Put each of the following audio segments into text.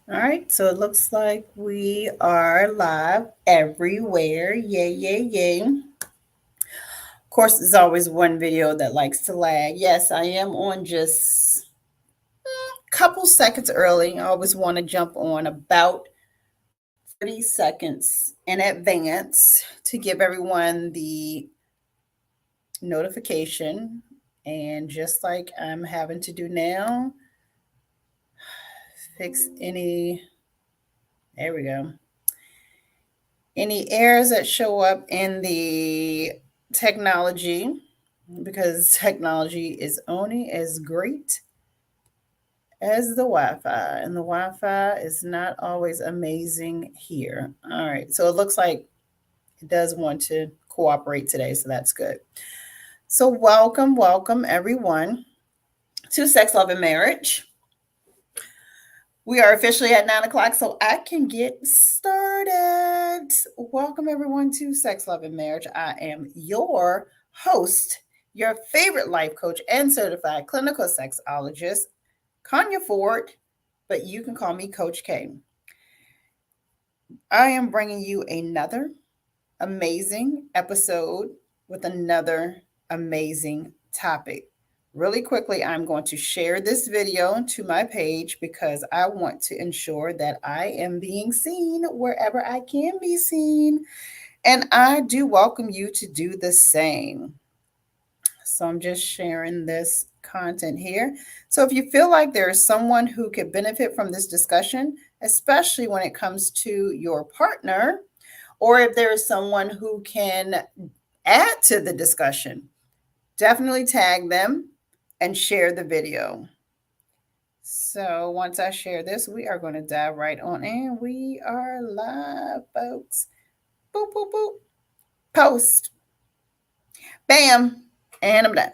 All right, so it looks like we are live everywhere. Yay, yay, yay. Of course, there's always one video that likes to lag. Yes, I am on just a couple seconds early. I always want to jump on about 30 seconds in advance to give everyone the notification. And just like I'm having to do now, fix there we go, any errors that show up in the technology, because technology is only as great as the Wi-Fi, and the Wi-Fi is not always amazing here. All right, so it looks like it does want to cooperate today, so that's good. So welcome, welcome everyone to Sex, Love, and Marriage. We are officially at 9 o'clock, so I can get started. Welcome, everyone, to Sex, Love, and Marriage. I am your host, your favorite life coach and certified clinical sexologist, Kanya Ford, but you can call me Coach K. I am bringing you another amazing episode with another amazing topic. Really quickly, I'm going to share this video to my page because I want to ensure that I am being seen wherever I can be seen. And I do welcome you to do the same. So I'm just sharing this content here. So if you feel like there is someone who could benefit from this discussion, especially when it comes to your partner, or if there is someone who can add to the discussion, definitely tag them and share the video. So once I share this, we are going to dive right on in. We are live, folks. Boop, boop, boop. Post. Bam. And I'm done.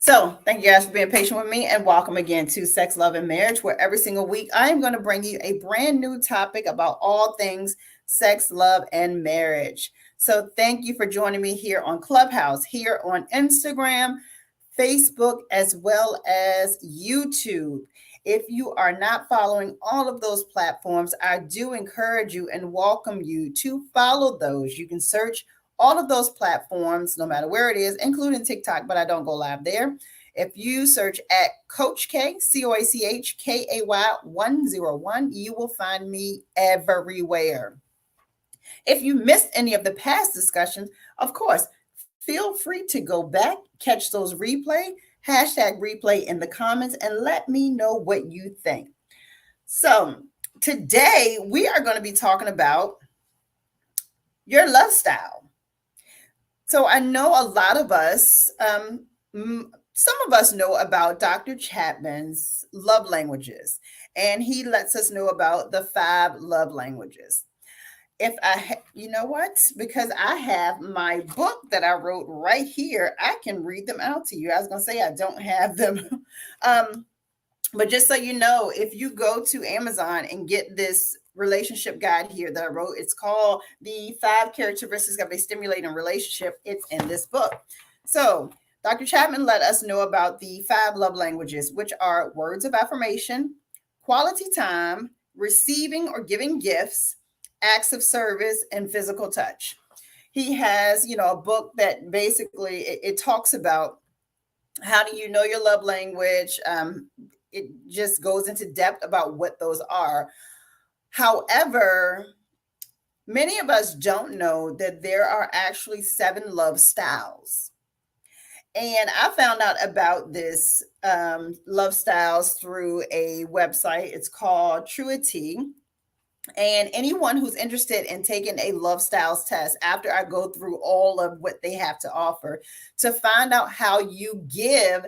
So, thank you guys for being patient with me, and welcome again to Sex, Love, and Marriage, where every single week I am going to bring you a brand new topic about all things sex, love, and marriage. So, thank you for joining me here on Clubhouse, here on Instagram, Facebook, as well as YouTube. If you are not following all of those platforms, I do encourage you and welcome you to follow those. You can search all of those platforms, no matter where it is, including TikTok, but I don't go live there. If you search at Coach K, CoachKay 101, you will find me everywhere. If you missed any of the past discussions, of course, feel free to go back, catch those hashtag replay in the comments, and let me know what you think. So, today we are going to be talking about your love style. So, I know a lot of us, some of us know about Dr. Chapman's love languages, and he lets us know about the 5 love languages. If you know what, because I have my book that I wrote right here, I can read them out to you. I was going to say I don't have them. um, but just so you know, if you go to Amazon and get this relationship guide here that I wrote, it's called The 5 Characteristics of a Stimulating Relationship. It's in this book. So Dr. Chapman let us know about the 5 love languages, which are words of affirmation, quality time, receiving or giving gifts, acts of service, and physical touch. He has, a book that basically it talks about how do you know your love language. It just goes into depth about what those are. However, many of us don't know that there are actually 7 love styles. And I found out about this love styles through a website. It's called Truity. And anyone who's interested in taking a love styles test after I go through all of what they have to offer to find out how you give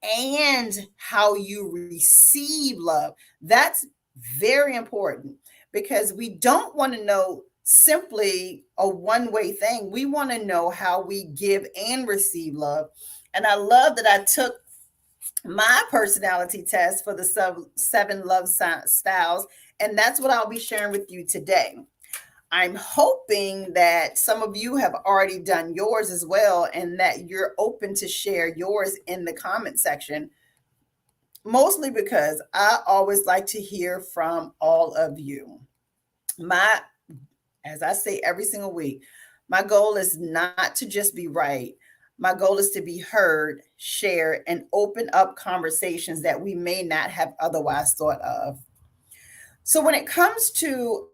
and how you receive love, that's very important because we don't want to know simply a one-way thing. We want to know how we give and receive love. And I love that I took my personality test for the 7 love styles, and that's what I'll be sharing with you today. I'm hoping that some of you have already done yours as well and that you're open to share yours in the comment section. mostly because I always like to hear from all of you. My, as I say every single week, my goal is not to just be right. My goal is to be heard, share, and open up conversations that we may not have otherwise thought of. So, when it comes to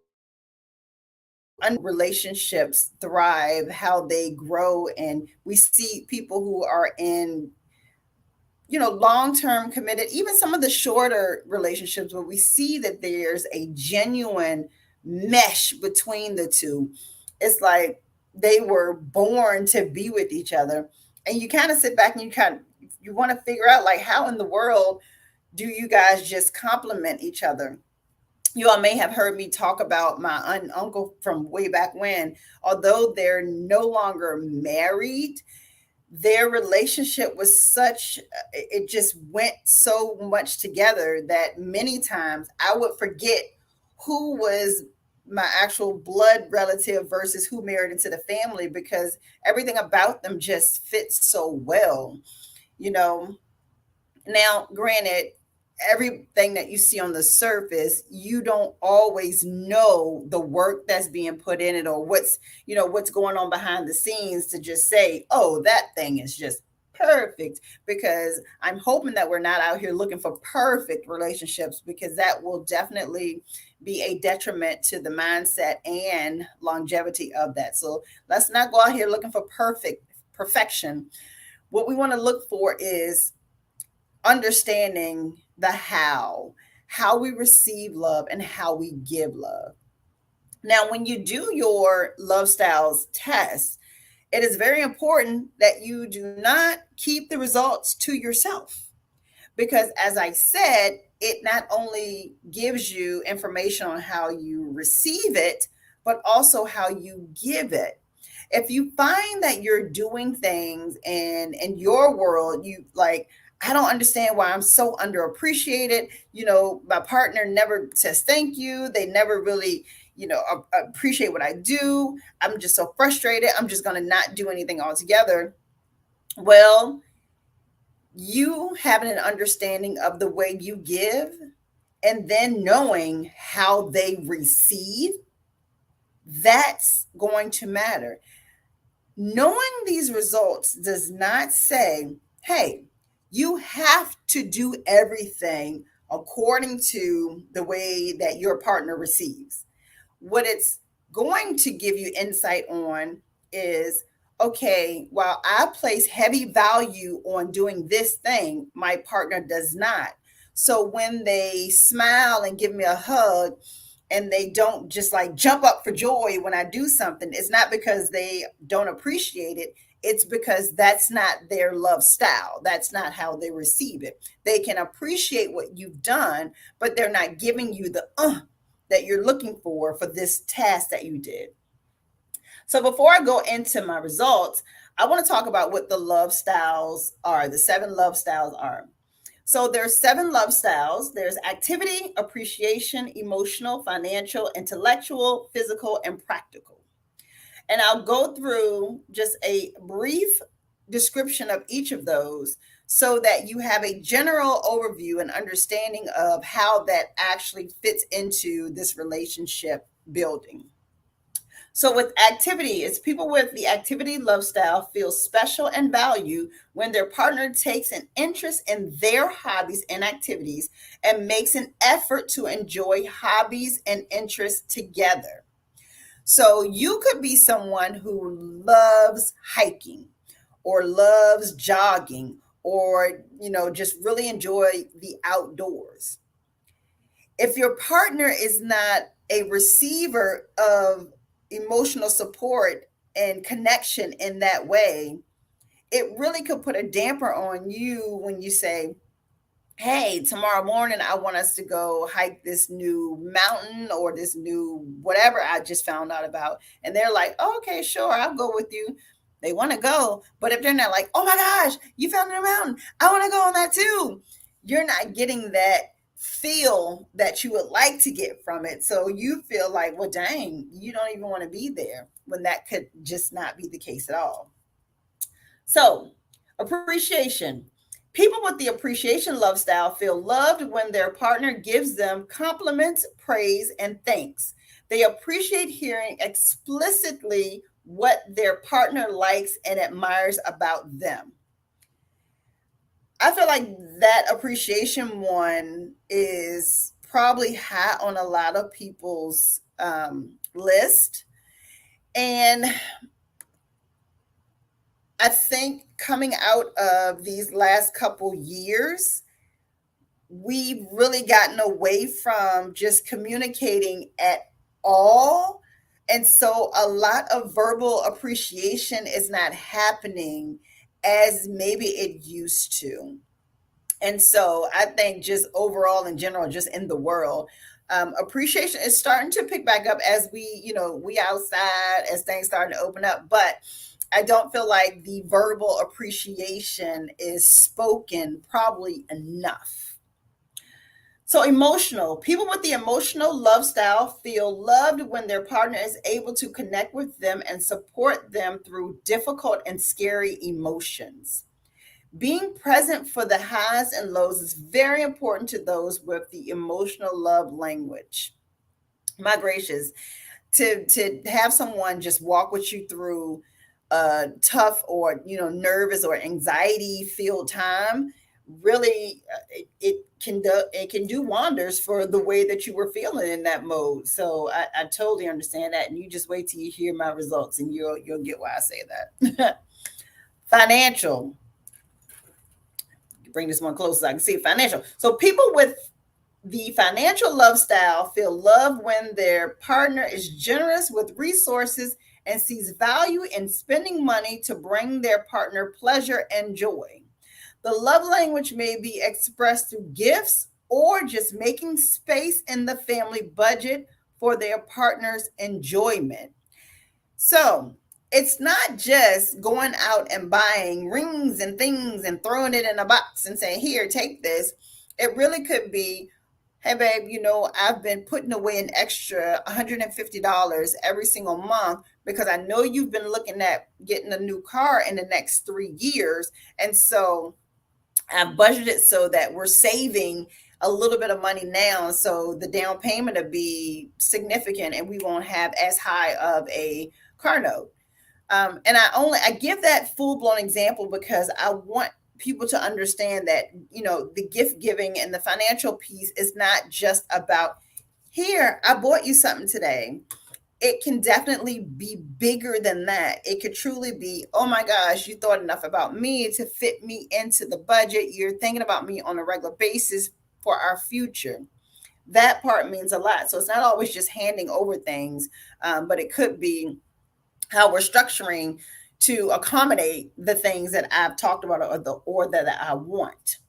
relationships thrive, how they grow, and we see people who are in, long-term committed, even some of the shorter relationships where we see that there's a genuine mesh between the two. It's like they were born to be with each other. And you kind of sit back and you want to figure out, like, how in the world do you guys just complement each other? You all may have heard me talk about my uncle from way back when. Although they're no longer married, their relationship was such, it just went so much together that many times I would forget who was my actual blood relative versus who married into the family, because everything about them just fits so well, you know. Now, granted, everything that you see on the surface, you don't always know the work that's being put in it, or what's going on behind the scenes to just say, "Oh, that thing is just perfect," because I'm hoping that we're not out here looking for perfect relationships, because that will definitely be a detriment to the mindset and longevity of that. So, let's not go out here looking for perfection. What we want to look for is understanding the how we receive love and how we give love. Now, when you do your love styles test, it is very important that you do not keep the results to yourself, because, as I said, it not only gives you information on how you receive it, but also how you give it. If you find that you're doing things in your world, you like, I don't understand why I'm so underappreciated. My partner never says thank you. They never really, appreciate what I do. I'm just so frustrated. I'm just going to not do anything altogether. Well, you having an understanding of the way you give, and then knowing how they receive, that's going to matter. Knowing these results does not say, hey, you have to do everything according to the way that your partner receives. What it's going to give you insight on is, okay, while I place heavy value on doing this thing, my partner does not. So when they smile and give me a hug, and they don't just like jump up for joy when I do something, it's not because they don't appreciate it. It's because that's not their love style. That's not how they receive it. They can appreciate what you've done, but they're not giving you the that you're looking for this task that you did. So before I go into my results, I want to talk about what the love styles are, the 7 love styles are. So there's 7 love styles. There's activity, appreciation, emotional, financial, intellectual, physical, and practical. And I'll go through just a brief description of each of those so that you have a general overview and understanding of how that actually fits into this relationship building. So, with activity, it's people with the activity love style feel special and valued when their partner takes an interest in their hobbies and activities and makes an effort to enjoy hobbies and interests together. So, you could be someone who loves hiking or loves jogging, or, just really enjoy the outdoors. If your partner is not a receiver of emotional support and connection in that way, it really could put a damper on you when you say, hey, tomorrow morning, I want us to go hike this new mountain or this new whatever I just found out about. And they're like, oh, okay, sure, I'll go with you. They want to go. But if they're not like, oh my gosh, you found a mountain, I want to go on that too, you're not getting that feel that you would like to get from it. So you feel like, well, dang, you don't even want to be there, when that could just not be the case at all. So, appreciation. People with the appreciation love style feel loved when their partner gives them compliments, praise, and thanks. They appreciate hearing explicitly what their partner likes and admires about them. I feel like that appreciation one is probably high on a lot of people's list. And I think coming out of these last couple years, we've really gotten away from just communicating at all. And so a lot of verbal appreciation is not happening as maybe it used to. And so I think just overall in general, just in the world, appreciation is starting to pick back up as we outside, as things starting to open up. But I don't feel like the verbal appreciation is spoken probably enough. So emotional. People with the emotional love style feel loved when their partner is able to connect with them and support them through difficult and scary emotions. Being present for the highs and lows is very important to those with the emotional love language. My gracious, to have someone just walk with you through a tough or nervous or anxiety filled time really it can do wonders for the way that you were feeling in that mode. So I totally understand that, and you just wait till you hear my results and you'll get why I say that. Financial. Bring this one closer so I can see financial. So people with the financial love style feel love when their partner is generous with resources and sees value in spending money to bring their partner pleasure and joy. The love language may be expressed through gifts or just making space in the family budget for their partner's enjoyment. So it's not just going out and buying rings and things and throwing it in a box and saying, here, take this. It really could be, hey, babe, I've been putting away an extra $150 every single month because I know you've been looking at getting a new car in the next 3 years. And so I've budgeted so that we're saving a little bit of money now. So the down payment will be significant and we won't have as high of a car note. And I give that full blown example because I want people to understand that, the gift giving and the financial piece is not just about, here, I bought you something today. It can definitely be bigger than that. It could truly be, oh my gosh, you thought enough about me to fit me into the budget. You're thinking about me on a regular basis for our future. That part means a lot. So it's not always just handing over things, but it could be how we're structuring to accommodate the things that I've talked about or that I want.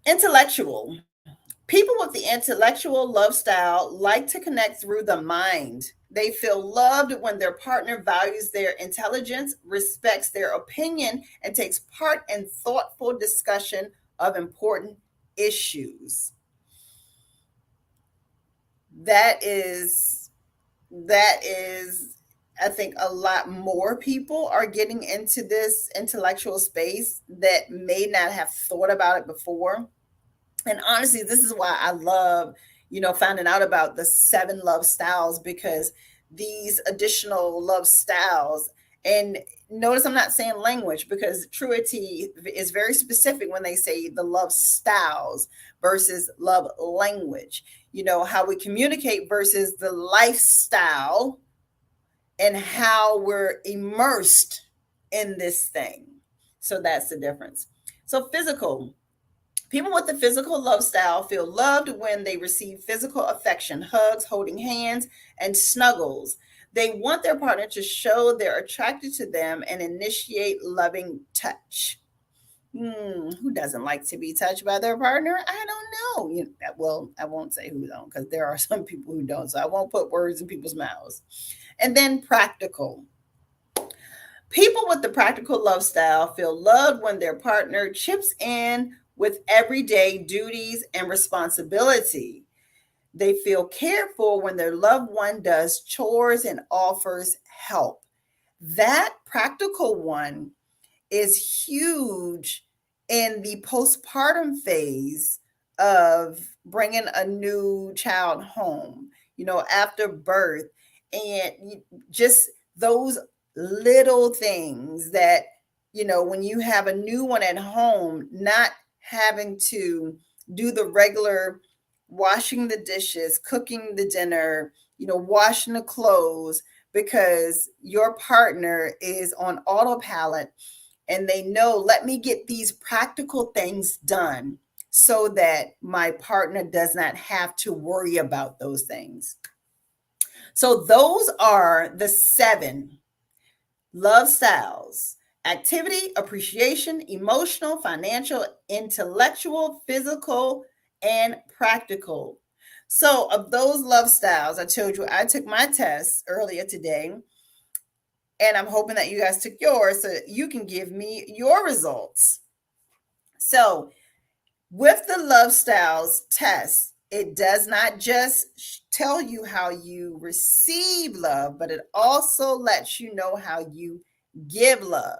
Intellectual. People with the intellectual love style like to connect through the mind. They feel loved when their partner values their intelligence, respects their opinion, and takes part in thoughtful discussion of important issues. That is I think a lot more people are getting into this intellectual space that may not have thought about it before. And honestly, this is why I love, finding out about the 7 love styles, because these additional love styles, and notice I'm not saying language, because Truity is very specific when they say the love styles versus love language, how we communicate versus the lifestyle and how we're immersed in this thing. So that's the difference. So physical. People with the physical love style feel loved when they receive physical affection, hugs, holding hands, and snuggles. They want their partner to show they're attracted to them and initiate loving touch. Who doesn't like to be touched by their partner? I don't know. Well, I won't say who don't, because there are some people who don't. So I won't put words in people's mouths. And then practical. People with the practical love style feel loved when their partner chips in with everyday duties and responsibility. They feel cared for when their loved one does chores and offers help. That practical one is huge in the postpartum phase of bringing a new child home, after birth, and just those little things that, when you have a new one at home, not having to do the regular washing the dishes, cooking the dinner, washing the clothes, because your partner is on autopilot and they know, let me get these practical things done so that my partner does not have to worry about those things. So, those are the 7 love styles: activity, appreciation, emotional, financial, intellectual, physical, and practical. So, of those love styles, I told you I took my test earlier today, and I'm hoping that you guys took yours so that you can give me your results. So, with the love styles test, it does not just tell you how you receive love, but it also lets you know how you give love.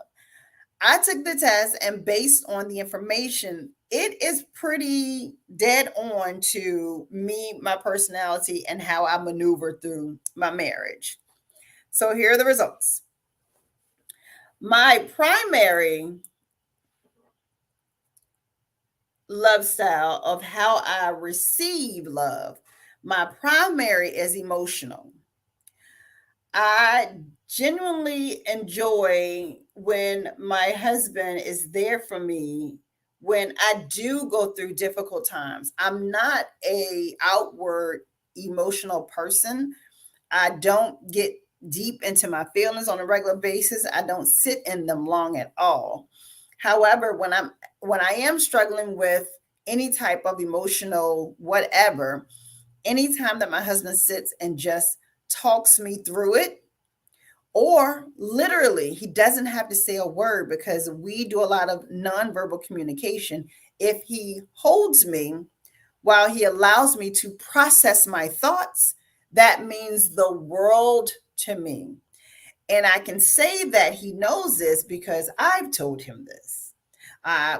I took the test, and based on the information, it is pretty dead on to me, my personality, and how I maneuver through my marriage. So here are the results. My primary love style of how I receive love, my primary is emotional. I genuinely enjoy when my husband is there for me when I do go through difficult times. I'm not a outward emotional person. I don't get deep into my feelings on a regular basis. I don't sit in them long at all. However, when I am struggling with any type of emotional whatever, anytime that my husband sits and just talks me through it, or literally he doesn't have to say a word because we do a lot of nonverbal communication. If he holds me while he allows me to process my thoughts, that means the world to me. And I can say that he knows this because I've told him this.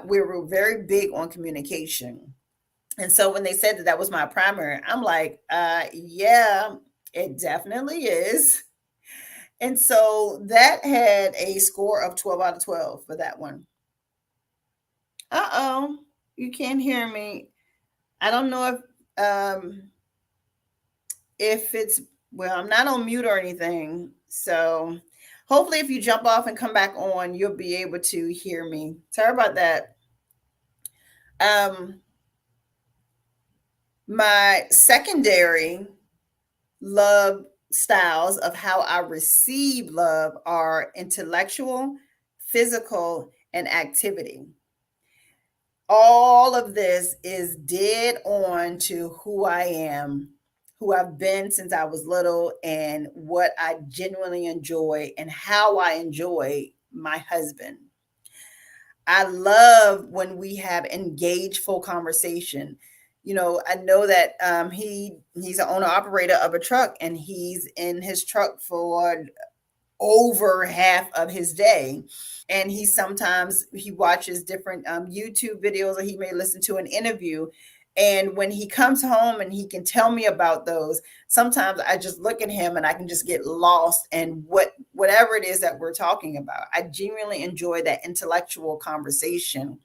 We were very big on communication. And so when they said that that was my primary, I'm like, yeah, it definitely is. And so that had a score of 12 out of 12 for that one. Uh-oh, you can't hear me. I don't know if it's, well, I'm not on mute or anything. So hopefully if you jump off and come back on, you'll be able to hear me. Sorry about that. Um my secondary love styles of how I receive love are intellectual, physical, and activity. All of this is dead on to who I am, who I've been since I was little, and what I genuinely enjoy and how I enjoy my husband. I love when we have engageful conversation. I know that he's an owner operator of a truck, and he's in his truck for over half of his day, and he watches different YouTube videos, or he may listen to an interview. And when he comes home and he can tell me about those, sometimes I just look at him and I can just get lost in whatever it is that we're talking about. I genuinely enjoy that intellectual conversation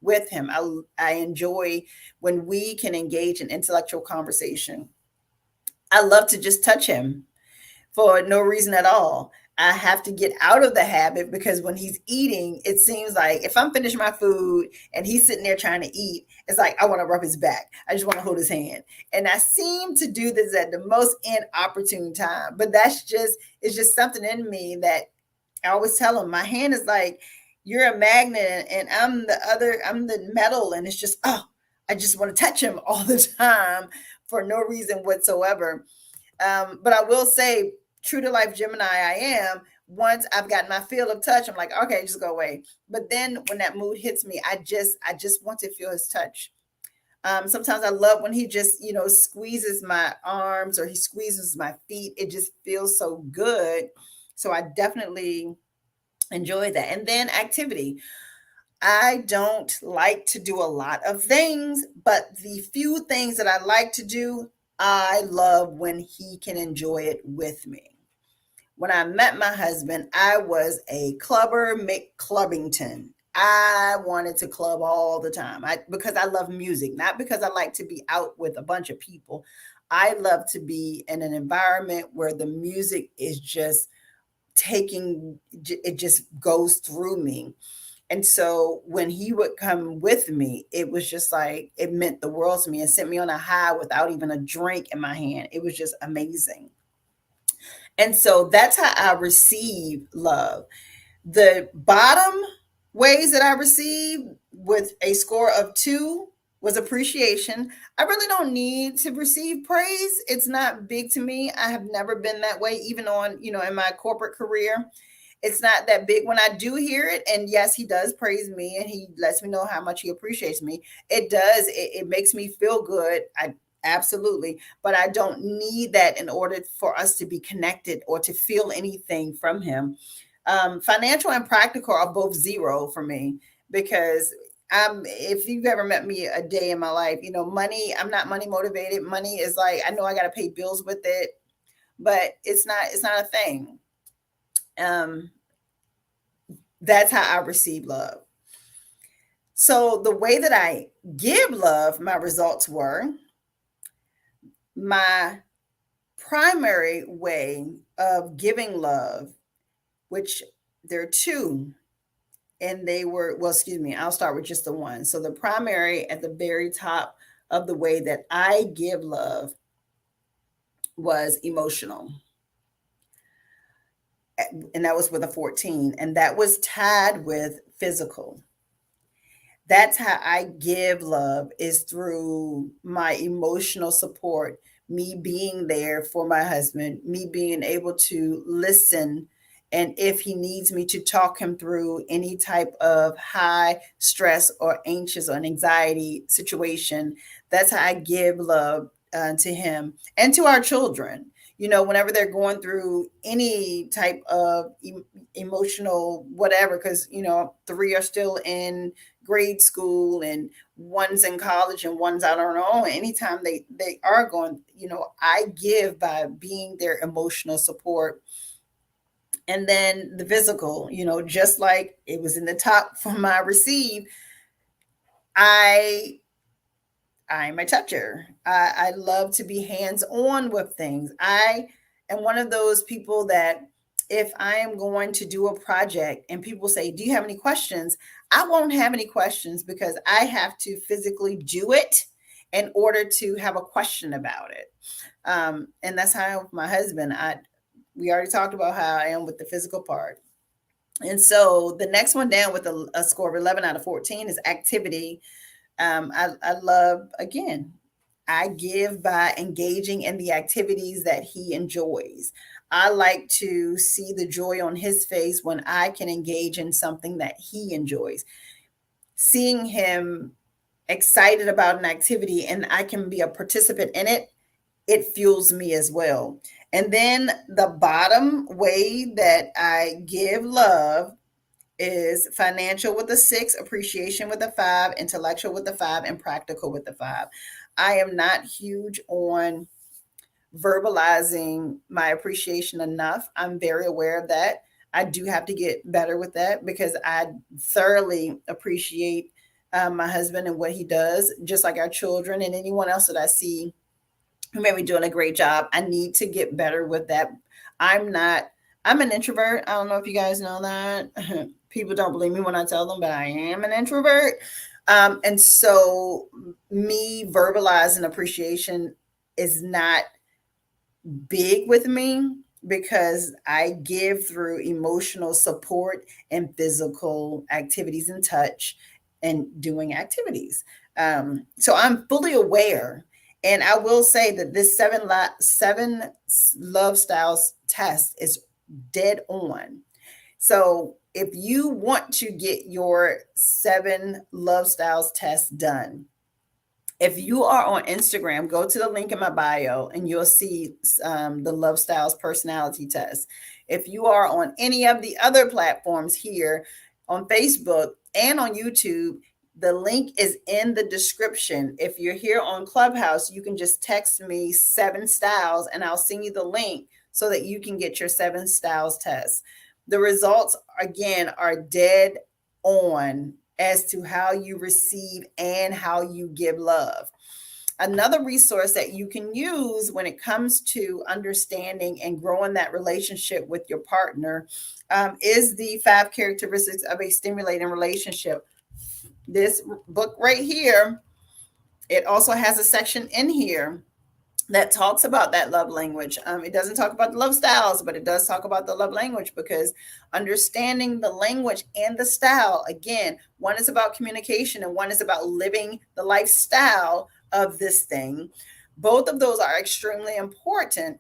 with him. I enjoy when we can engage in intellectual conversation. I love to just touch him for no reason at all. I have to get out of the habit because when he's eating, it seems like if I'm finished my food and he's sitting there trying to eat, it's like I want to rub his back. I just want to hold his hand. And I seem to do this at the most inopportune time. But it's just something in me that I always tell him my hand is like, you're a magnet and I'm the metal. And it's just, oh, I just want to touch him all the time for no reason whatsoever. But I will say, true to life Gemini I am, once I've gotten my feel of touch, I'm like, okay, just go away. But then when that mood hits me, I just want to feel his touch. Sometimes I love when he just, squeezes my arms or he squeezes my feet. It just feels so good. So I definitely enjoy that. And then activity. I don't like to do a lot of things, but the few things that I like to do, I love when he can enjoy it with me. When I met my husband, I was a clubber McClubbington. I wanted to club all the time. Because I love music, not because I like to be out with a bunch of people. I love to be in an environment where the music is just taking it just goes through me. And so when he would come with me, it was just like it meant the world to me and sent me on a high without even a drink in my hand. It was just amazing. And so that's how I receive love. The bottom ways that I received with a score of 2 was appreciation. I really don't need to receive praise. It's not big to me. I have never been that way, even on, in my corporate career. It's not that big when I do hear it. And yes, he does praise me and he lets me know how much he appreciates me. It does. It makes me feel good. I absolutely. But I don't need that in order for us to be connected or to feel anything from him. Financial and practical are both 0 for me because if you've ever met me a day in my life, money, I'm not money motivated. Money is like, I know I got to pay bills with it, but it's not a thing. Um, that's how I receive love. So the way that I give love, my results were my primary way of giving love, which there are 2, and they were, well, excuse me, I'll start with just the one. So the primary at the very top of the way that I give love was emotional. And that was with a 14. And that was tied with physical. That's how I give love, is through my emotional support, me being there for my husband, me being able to listen. And if he needs me to talk him through any type of high stress or anxious or anxiety situation, that's how I give love to him and to our children. Whenever they're going through any type of emotional whatever, because 3 are still in grade school and one's in college and one's out on their own. Anytime they are going, I give by being their emotional support. And then the physical, just like it was in the top for my receive, I'm a toucher. I love to be hands on with things. I am one of those people that if I am going to do a project and people say, "Do you have any questions?" I won't have any questions because I have to physically do it in order to have a question about it. And that's how I am with my husband. We already talked about how I am with the physical part. And so the next one down with a score of 11 out of 14 is activity. I love, again, I give by engaging in the activities that he enjoys. I like to see the joy on his face when I can engage in something that he enjoys. Seeing him excited about an activity and I can be a participant in it, it fuels me as well. And then the bottom way that I give love is financial with a 6, appreciation with a 5, intellectual with a 5, and practical with a 5. I am not huge on verbalizing my appreciation enough. I'm very aware of that. I do have to get better with that because I thoroughly appreciate my husband and what he does, just like our children and anyone else that I see who may be doing a great job. I need to get better with that. I'm an introvert. I don't know if you guys know that. People don't believe me when I tell them, but I am an introvert. And so me verbalizing appreciation is not big with me because I give through emotional support and physical activities and touch and doing activities. So I'm fully aware. And I will say that this seven love styles test is dead on. So if you want to get your 7 love styles test done, if you are on Instagram, go to the link in my bio and you'll see the Love Styles personality test. If you are on any of the other platforms here on Facebook, and on YouTube. The link is in the description. If you're here on Clubhouse, you can just text me 7 styles and I'll send you the link so that you can get your 7 styles test. The results, again, are dead on as to how you receive and how you give love. Another resource that you can use when it comes to understanding and growing that relationship with your partner is the 5 characteristics of a stimulating relationship. This book right here, it also has a section in here that talks about that love language. It doesn't talk about the love styles, but it does talk about the love language, because understanding the language and the style, again, one is about communication and one is about living the lifestyle of this thing. Both of those are extremely important.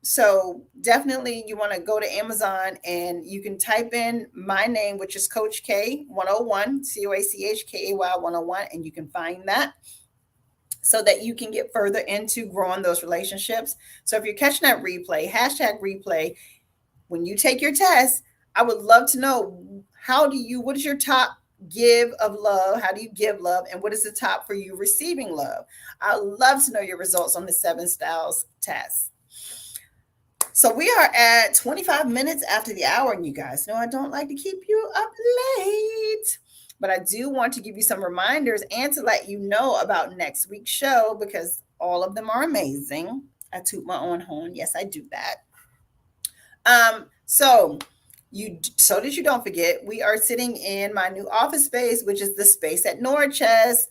So definitely you want to go to Amazon and you can type in my name, which is Coach K 101, COACHKAY 101, and you can find that so that you can get further into growing those relationships. So if you're catching that replay, hashtag replay, when you take your test, I would love to know, what is your top give of love? How do you give love? And what is the top for you receiving love? I'd love to know your results on the 7 styles test. So we are at 25 minutes after the hour, and you guys know I don't like to keep you up late, but I do want to give you some reminders and to let you know about next week's show, because all of them are amazing. I toot my own horn. Yes, I do that. So that you don't forget, we are sitting in my new office space, which is the space at Norchest.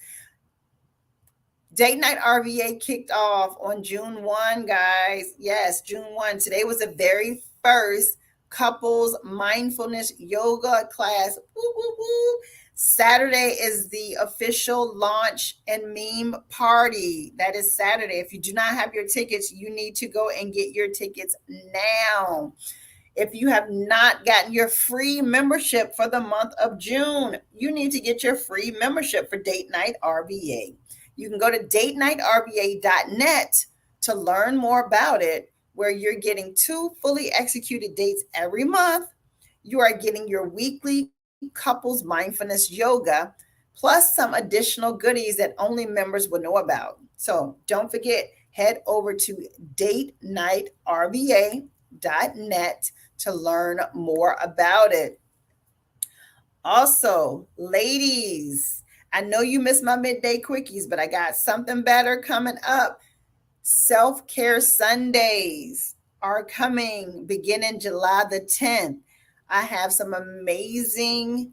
Date Night RVA kicked off on June 1, guys. Yes, June 1. Today was the very first couples mindfulness yoga class. Woo, woo, woo. Saturday is the official launch and meme party. That is Saturday. If you do not have your tickets, you need to go and get your tickets now. If you have not gotten your free membership for the month of June, you need to get your free membership for Date Night RVA. You can go to datenightrva.net to learn more about it, where you're getting 2 fully executed dates every month. You are getting your weekly couples mindfulness yoga, plus some additional goodies that only members will know about. So don't forget, head over to datenightrva.net to learn more about it. Also, ladies, I know you missed my midday quickies, but I got something better coming up. Self-care Sundays are coming beginning July the 10th. I have some amazing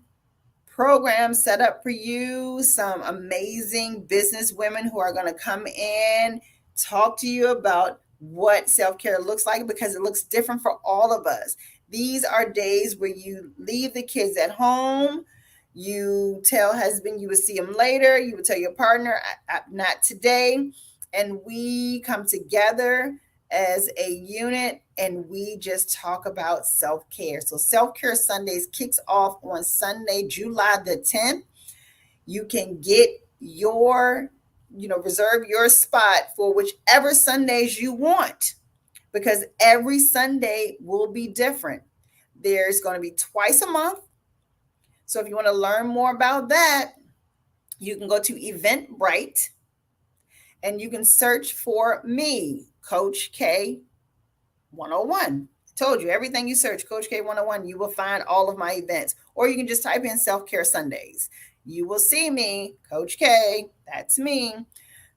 programs set up for you, some amazing business women who are going to come in, talk to you about what self-care looks like, because it looks different for all of us. These are days where you leave the kids at home. You tell husband you will see him later. You will tell your partner, not today. And we come together as a unit and we just talk about self-care. So Self-Care Sundays kicks off on Sunday, July the 10th. You can get reserve your spot for whichever Sundays you want, because every Sunday will be different. There's going to be twice a month. So if you want to learn more about that, you can go to Eventbrite and you can search for me, Coach K 101. I told you, everything you search, Coach K 101, you will find all of my events. Or you can just type in Self-Care Sundays. You will see me, Coach K. That's me.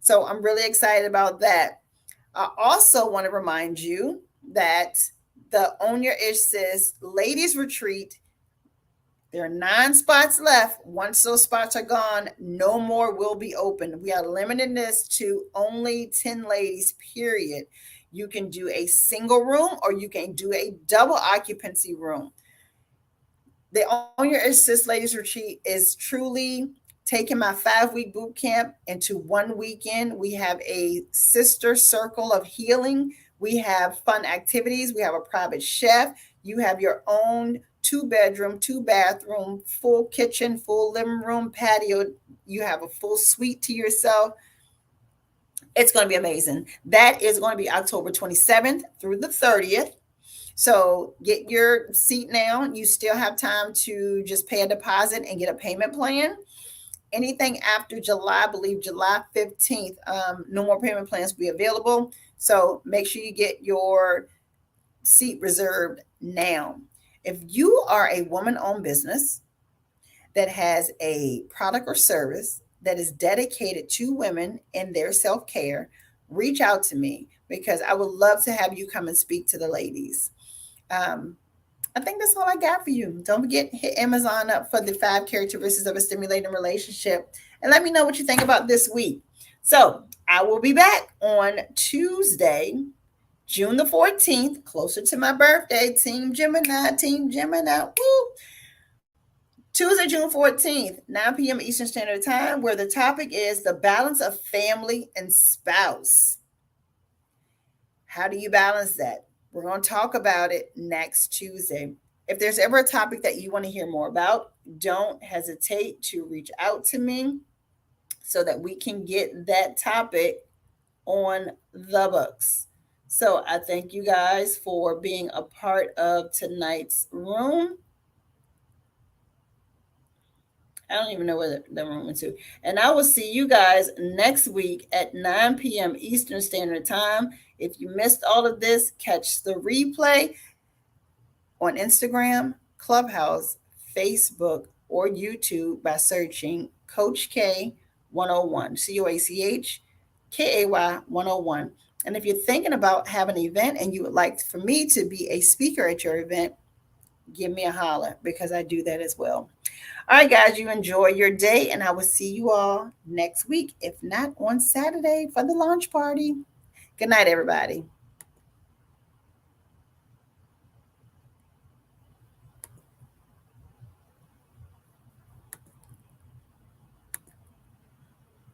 So I'm really excited about that. I also want to remind you that the Own Your Ish Sis Ladies Retreat, there are 9 spots left. Once those spots are gone, no more will be open. We are limiting this to only 10 ladies, period. You can do a single room or you can do a double occupancy room. The Own Your Ish Sis Ladies Retreat is truly taking my 5-week boot camp into 1 weekend. We have a sister circle of healing. We have fun activities. We have a private chef. You have your own 2-bedroom, 2-bathroom, full kitchen, full living room, patio. You have a full suite to yourself. It's going to be amazing. That is going to be October 27th through the 30th. So get your seat now. You still have time to just pay a deposit and get a payment plan. Anything after July, I believe July 15th, no more payment plans will be available. So make sure you get your seat reserved now. If you are a woman owned business that has a product or service that is dedicated to women and their self care, reach out to me because I would love to have you come and speak to the ladies. Um, I think that's all I got for you. Don't forget, hit Amazon up for the 5 characteristics of a stimulating relationship and let me know what you think about this week. So I will be back on Tuesday, June the 14th, closer to my birthday. Team Gemini, Team Gemini. Woo! Tuesday, June 14th, 9 p.m. Eastern Standard Time, where the topic is the balance of family and spouse. How do you balance that? We're going to talk about it next Tuesday. If there's ever a topic that you want to hear more about, don't hesitate to reach out to me so that we can get that topic on the books. So I thank you guys for being a part of tonight's room. I don't even know where the room went to. And I will see you guys next week at 9 p.m. Eastern Standard Time. If you missed all of this, catch the replay on Instagram, Clubhouse, Facebook, or YouTube by searching Coach K 101, COACHKAY 101. And if you're thinking about having an event and you would like for me to be a speaker at your event, give me a holler because I do that as well. All right, guys, you enjoy your day, and I will see you all next week, if not on Saturday for the launch party. Good night, everybody.